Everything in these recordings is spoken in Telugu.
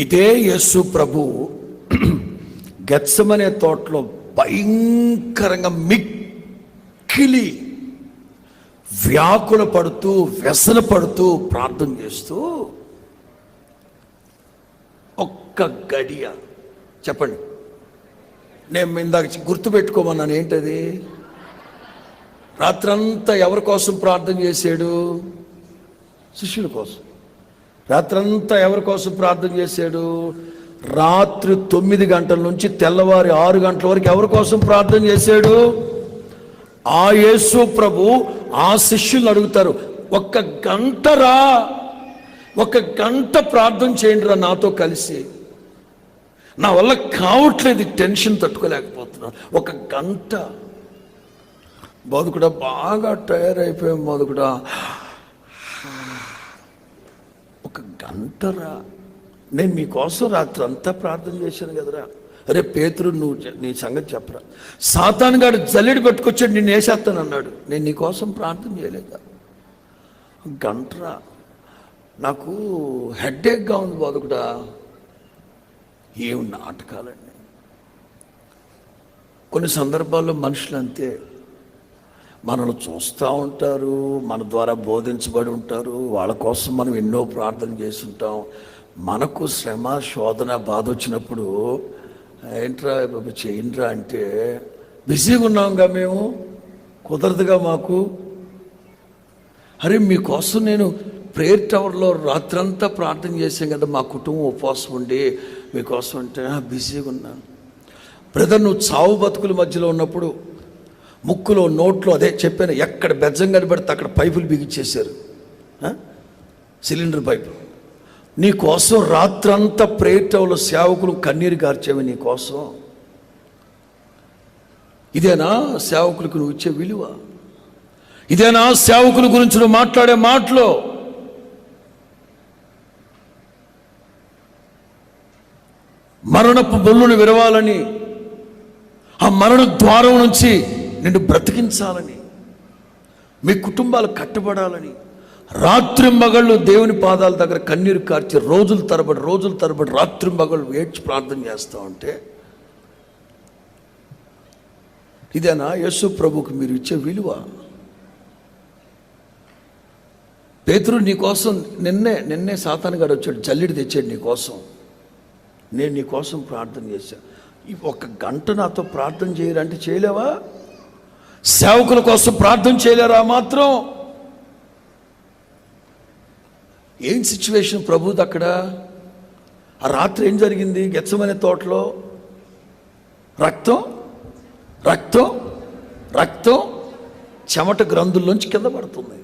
ఇదే యేసు ప్రభు గెత్సెమనే తోటలో భయంకరంగా మిక్కిలి వ్యాకుల పడుతూ వ్యసన పడుతూ ప్రార్థన చేస్తూ ఒక్క గడియ చెప్పండి. నేను ఇందాక గుర్తుపెట్టుకోమన్నాను. ఏంటది? రాత్రంతా ఎవరి కోసం ప్రార్థన చేశాడు? శిష్యుల కోసం. రాత్రంతా ఎవరి కోసం ప్రార్థన చేశాడు? రాత్రి 9 గంటల నుంచి తెల్లవారి 6 గంటల వరకు ఎవరి కోసం ప్రార్థన చేశాడు? ఆ యేసు ప్రభు ఆ శిష్యులను అడుగుతారు, ఒక్క గంట ప్రార్థన చేయండి రా నాతో కలిసి, నా వల్ల కావట్లేదు, టెన్షన్ తట్టుకోలేకపోతున్నాను, ఒక గంట. బతుకుడా బాగా టైర్ అయిపోయాం, బతుకుడా ఒక గంటరా, నేను మీకోసం రాత్రి అంతా ప్రార్థన చేశాను కదరా. అరే పేతురు, నువ్వు నీ సంగతి చెప్పరా, సాతాను గాడు జల్లెడి పట్టుకొచ్చాడు, నిన్ను వేసేస్తాను అన్నాడు, నేను నీకోసం ప్రార్థన చేయలేదా? గంటరా, నాకు హెడ్ఏక్గా ఉంది బతుకుడా. ఏం నాటకాలండి. కొన్ని సందర్భాల్లో మనుషులు అంతే, మనల్ని చూస్తూ ఉంటారు, మన ద్వారా బోధించబడి ఉంటారు, వాళ్ళ కోసం మనం ఎన్నో ప్రార్థన చేసి ఉంటాం. మనకు శ్రమ శోధన బాధ వచ్చినప్పుడు ఏంట్రా చేయండిరా అంటే బిజీగా ఉన్నాంగా, మేము కుదరదుగా మాకు. అరే మీకోసం నేను ప్రేయర్ టవర్లో రాత్రంతా ప్రార్థన చేశాం కదా, మా కుటుంబం ఉపవాసం ఉండి మీకోసం అంటే బిజీగా ఉన్నాను. బ్రదర్, నువ్వు చావు బతుకుల మధ్యలో ఉన్నప్పుడు ముక్కులో నోట్లో అదే చెప్పాను, ఎక్కడ బెజ్జం కనబడితే అక్కడ పైపులు బిగించేశారు, సిలిండర్ పైపు. నీ కోసం రాత్రంతా ప్రేయర్ టవర్లో సేవకులు కన్నీరు గార్చేవి నీ కోసం. ఇదేనా సేవకులకు నువ్వు ఇచ్చే విలువ? ఇదేనా సేవకుల గురించి నువ్వు మాట్లాడే మాటలు? మరణపు బొల్లును విరవాలని, ఆ మరణ ద్వారం నుంచి నిన్ను బ్రతికించాలని, మీ కుటుంబాలు కట్టబడాలని రాత్రింబగళ్ళు దేవుని పాదాల దగ్గర కన్నీరు కార్చి రోజుల తరబడి రాత్రింబగళ్ళు ఏడ్చి ప్రార్థన చేస్తూ ఉంటే ఇదేనా యేసు ప్రభుకి మీరు ఇచ్చే విలువ? పేతురు, నీకోసం నిన్నే సాతాను గాడు వచ్చాడు, జల్లెడి తెచ్చాడు నీకోసం, నేను నీకోసం ప్రార్థన చేశాను. ఈ ఒక్క గంట నాతో ప్రార్థన చేయాలంటే చేయలేవా? సేవకుల కోసం ప్రార్థన చేయలేరా మాత్రం? ఏం సిచ్యువేషన్ ప్రభుది అక్కడ? ఆ రాత్రి ఏం జరిగింది? గెత్సెమనే తోటలో రక్తం చెమట గ్రంథుల్లోంచి కింద పడుతుంది.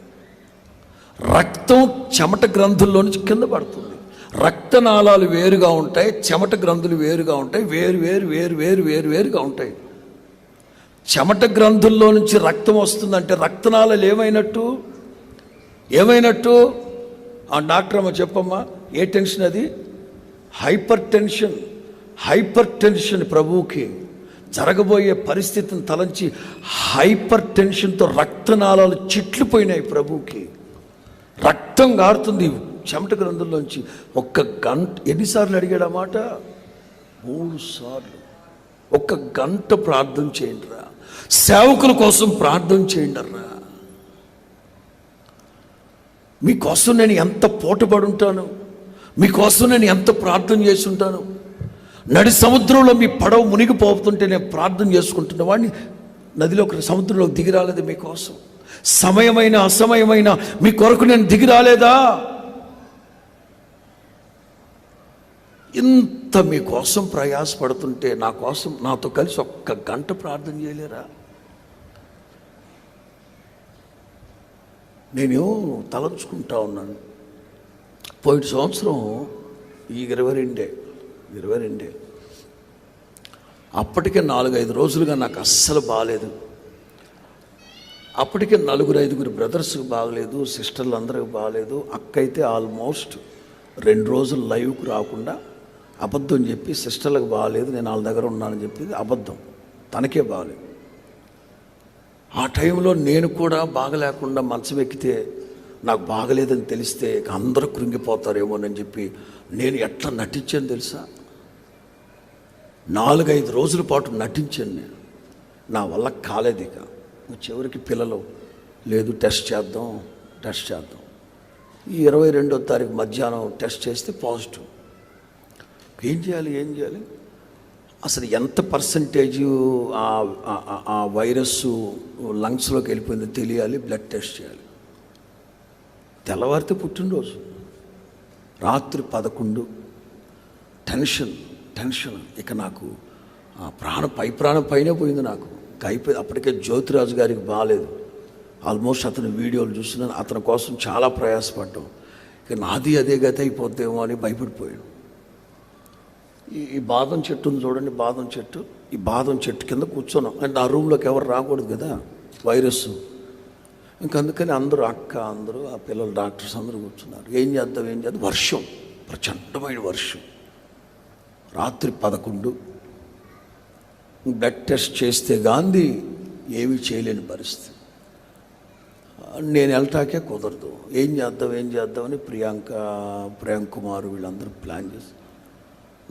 రక్తం చెమట గ్రంథుల్లోంచి కింద పడుతుంది. రక్తనాళాలు వేరుగా ఉంటాయి, చెమట గ్రంథులు వేరుగా ఉంటాయి, వేరుగా ఉంటాయి. చెమట గ్రంథుల్లో నుంచి రక్తం వస్తుందంటే రక్తనాళాలు ఏమైనట్టు? ఆ డాక్టర్ అమ్మ చెప్పమ్మా, ఏ టెన్షన్ అది? Hyper tension. ప్రభువుకి జరగబోయే పరిస్థితిని తలంచి హైపర్ టెన్షన్తో రక్తనాళాలు చిట్లిపోయినాయి. ప్రభువుకి రక్తం గారుతుంది చెమట గ్రంథుల్లోంచి. ఒక్క గంట ఎన్నిసార్లు అడిగాడు ఆ మాట? 3 సార్లు. ఒక్క గంట ప్రార్థన చేయండి రా, సేవకుల కోసం ప్రార్థన చేయండి అర్రా. మీకోసం నేను ఎంత పోటుపడి ఉంటాను, మీకోసం నేను ఎంత ప్రార్థన చేసి ఉంటాను. నడి సముద్రంలో మీ పడవ మునిగిపోతుంటే నేను ప్రార్థన చేసుకుంటున్న వాడిని నదిలో సముద్రంలోకి దిగి రాలేదు మీకోసం. సమయమైన అసమయమైన మీ కొరకు నేను దిగి రాలేదా? ఇంత మీకోసం ప్రయాసపడుతుంటే నా కోసం నాతో కలిసి ఒక్క గంట ప్రార్థన చేయలేరా? నేను తలంచుకుంటా ఉన్నాను, పోయిన సంవత్సరం ఈ 22 అప్పటికే 4-5 రోజులుగా నాకు అస్సలు బాగాలేదు. అప్పటికే 4-5 బ్రదర్స్కి బాగలేదు, సిస్టర్లు అందరికి బాగలేదు. అక్క అయితే ఆల్మోస్ట్ 2 రోజులు లైవ్కి రాకుండా అబద్ధం చెప్పి సిస్టర్లకు బాగలేదు, నేను వాళ్ళ దగ్గర ఉన్నానని చెప్పింది అబద్ధం, తనకే బాగలేదు. ఆ టైంలో నేను కూడా బాగలేకుండా మంచం ఎక్కితే నాకు బాగలేదని తెలిస్తే అందరూ కృంగిపోతారేమోనని చెప్పి నేను ఎట్లా నటించాను తెలుసా? 4-5 రోజుల పాటు నటించాను నేను. నా వల్ల కాలేదు. ఇక చివరికి పిల్లలు లేదు టెస్ట్ చేద్దాం. ఈ 22వ తారీఖు మధ్యాహ్నం టెస్ట్ చేస్తే పాజిటివ్. ఏం చేయాలి? అసలు ఎంత పర్సంటేజు ఆ వైరస్ లంగ్స్లోకి వెళ్ళిపోయిందో తెలియాలి, బ్లడ్ టెస్ట్ చేయాలి. తెల్లవారితే పుట్టినరోజు, రాత్రి 11. టెన్షన్. ఇక నాకు ప్రాణం పైనే పోయింది నాకు. అయిపోయింది. అప్పటికే జ్యోతిరాజు గారికి బాగాలేదు. ఆల్మోస్ట్ అతని వీడియోలు చూస్తున్నాను. అతని కోసం చాలా ప్రయాసపడ్డాం. ఇక నాది అదే గతి అయిపోద్దేమో అని భయపడిపోయాను. ఈ బాదం చెట్టు ఉంది చూడండి, బాదం చెట్టు. ఈ బాదం చెట్టు కింద కూర్చున్నాం. అంటే ఆ రూమ్లోకి ఎవరు రాకూడదు కదా, వైరస్. ఇంకందుకని అందరూ ఆ పిల్లలు డాక్టర్స్ అందరూ కూర్చున్నారు. ఏం చేద్దాం. వర్షం, ప్రచండమైన వర్షం. రాత్రి 11. బ్లడ్ టెస్ట్ చేస్తే గాంధీ ఏమీ చేయలేని పరిస్థితి. నేను వెళ్ళటాకే కుదరదు. ఏం చేద్దామని ప్రియాంక్ కుమార్ వీళ్ళందరూ ప్లాన్ చేసి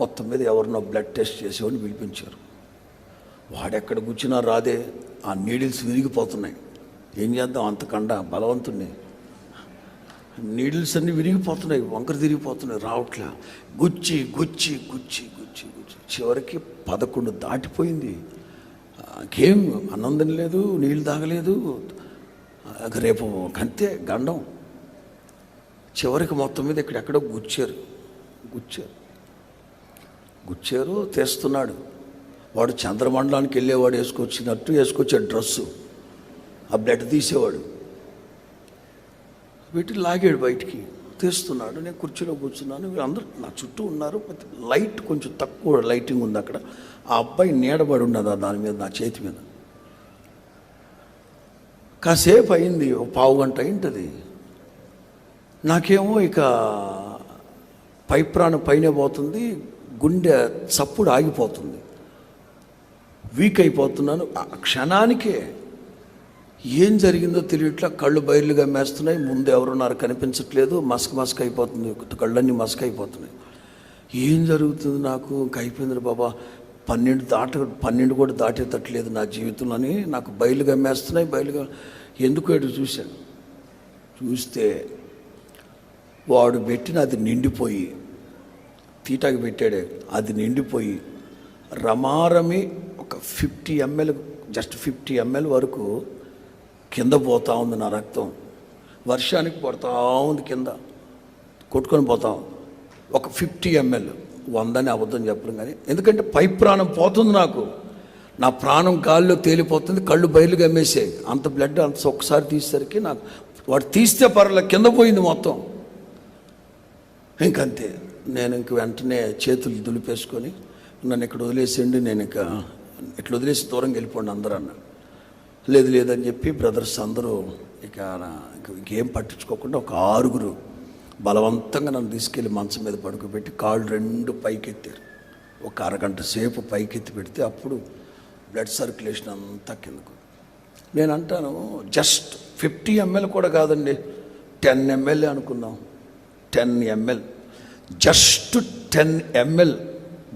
మొత్తం మీద ఎవరినో బ్లడ్ టెస్ట్ చేసేవాడిని పిలిపించారు. వాడెక్కడ కూర్చున్నా రాదే, ఆ నీడిల్స్ విరిగిపోతున్నాయి. ఏం చేద్దాం, అంతకండా బలవంతుణ్ణి. నీడిల్స్ అన్నీ విరిగిపోతున్నాయి, వంకర తిరిగిపోతున్నాయి, రావట్లే. గుచ్చి చివరికి 11 దాటిపోయింది. ఇంకేం అన్నం తినలేదు, నీళ్ళు తాగలేదు. రేపు కంతే గండం. చివరికి మొత్తం మీద ఇక్కడెక్కడో గుచ్చారు. తెస్తున్నాడు. వాడు చంద్రమండలానికి వెళ్ళేవాడు వేసుకొచ్చే డ్రెస్సు, ఆ బ్లడ్ తీసేవాడు. వీటిని లాగాడు బయటికి, తీస్తున్నాడు. నేను కుర్చీలో కూర్చున్నాను. వీళ్ళందరూ నా చుట్టూ ఉన్నారు. లైట్ కొంచెం తక్కువ లైటింగ్ ఉంది అక్కడ. ఆ అబ్బాయి నీడబడి ఉన్నది దాని మీద, నా చేతి మీద. కాసేపు అయింది, 1/4 గంట అయింటుంది. నాకేమో ఇక ప్రాణం పైనే పోతుంది, గుండె చప్పుడు ఆగిపోతుంది, వీక్ అయిపోతున్నాను. ఆ క్షణానికే ఏం జరిగిందో తెలియట్లా. కళ్ళు బయర్లుగా మేస్తున్నాయి. ముందు ఎవరున్నారు కనిపించట్లేదు. మస్క్ అయిపోతుంది, కళ్ళన్నీ మస్క్ అయిపోతున్నాయి. ఏం జరుగుతుంది నాకు? అయిపోయింది బాబా. 12 కూడా దాటేటట్లేదు నా జీవితంలోని. నాకు బయలుగా మేస్తున్నాయి. ఎందుకు ఎటు చూశాను. చూస్తే వాడు పెట్టిన అది నిండిపోయి, తీటాకి పెట్టాడే, అది నిండిపోయి రమారమి ఒక 50 ml, జస్ట్ 50 ml వరకు కింద పోతా ఉంది నా రక్తం. వర్షానికి పడుతూ ఉంది, కింద కొట్టుకొని పోతా ఉంది. ఒక 50 ml, 100 అని అబద్ధం చెప్పడం కానీ. ఎందుకంటే ప్రాణం పోతుంది నాకు. నా ప్రాణం గాల్లో తేలిపోతుంది, కళ్ళు బయలుగా అమ్మేసాయి. అంత బ్లడ్ ఒక్కసారి తీసేసరికి నాకు, వాడు తీస్తే పర్వాలేదు, కింద పోయింది మొత్తం. ఇంకంతే. నేను వెంటనే చేతులు దులిపేసుకొని, నన్ను ఇక్కడ వదిలేసేయండి, నేను ఇట్లా వదిలేసి దూరంగా వెళ్ళిపోండి అందరూ అన్నాడు. లేదని చెప్పి బ్రదర్స్ అందరూ ఇంకేం పట్టించుకోకుండా ఒక 6 బలవంతంగా నన్ను తీసుకెళ్ళి మంచం మీద పడుకోబెట్టి కాళ్ళు 2 పైకెత్తారు. ఒక అరగంట సేపు పైకెత్తి పెడితే అప్పుడు బ్లడ్ సర్క్యులేషన్ అంతా కిందకు. నేను అంటాను, జస్ట్ 50 ml కూడా కాదండి, 10 ml అనుకున్నాం. 10 ml, జస్ట్ 10 ml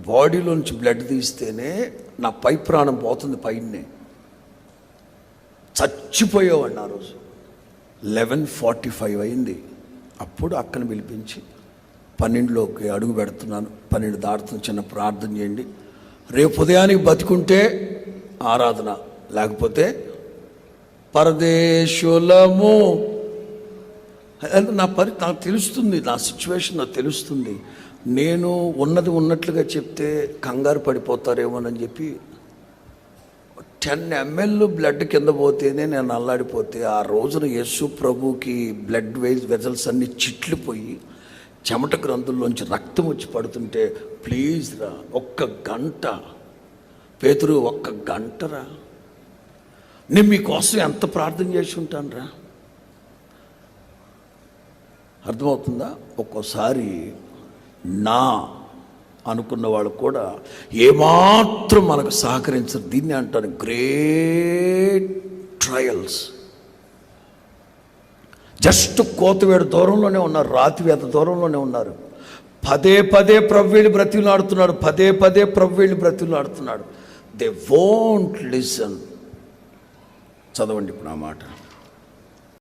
బాడీలోంచి బ్లడ్ తీస్తేనే నా ప్రాణం పోతుంది. పైనే చచ్చిపోయేవాడిని ఆ రోజు. 11:45 అయింది. అప్పుడు అక్కను పిలిపించి 12లోకి అడుగు పెడుతున్నాను. 12 దాటుతున్న చిన్న ప్రార్థన చేయండి. రేపు ఉదయానికి బతికుంటే ఆరాధన, లేకపోతే పరదేశులము. నాకు తెలుస్తుంది, నా సిచ్యువేషన్ నాకు తెలుస్తుంది. నేను ఉన్నది ఉన్నట్లుగా చెప్తే కంగారు పడిపోతారేమోనని చెప్పి 10 ml బ్లడ్ కింద పోతేనే నేను అల్లాడిపోతే, ఆ రోజున యేసు ప్రభుకి బ్లడ్ వెజల్స్ అన్నీ చిట్లిపోయి చెమట గ్రంథుల్లోంచి రక్తం వచ్చి పడుతుంటే, ప్లీజ్ రా, 1 గంట పేతురు, 1 గంటరా, నేను మీకోసం ఎంత ప్రార్థన చేసి ఉంటాను రా. అర్థమవుతుందా? ఒక్కోసారి నా అనుకున్న వాళ్ళు కూడా ఏమాత్రం మనకు సహకరించరు. దీన్ని అంటారు గ్రేట్ ట్రయల్స్. జస్ట్ కోతవేడు దూరంలోనే ఉన్నారు, రాతివేత దూరంలోనే ఉన్నారు. పదే పదే ప్రభువుని బ్రతిలాడుతున్నాడు, పదే పదే ప్రభువుని బ్రతిలాడుతున్నాడు. They won't listen. చదవండి ఇప్పుడు ఆ మాట.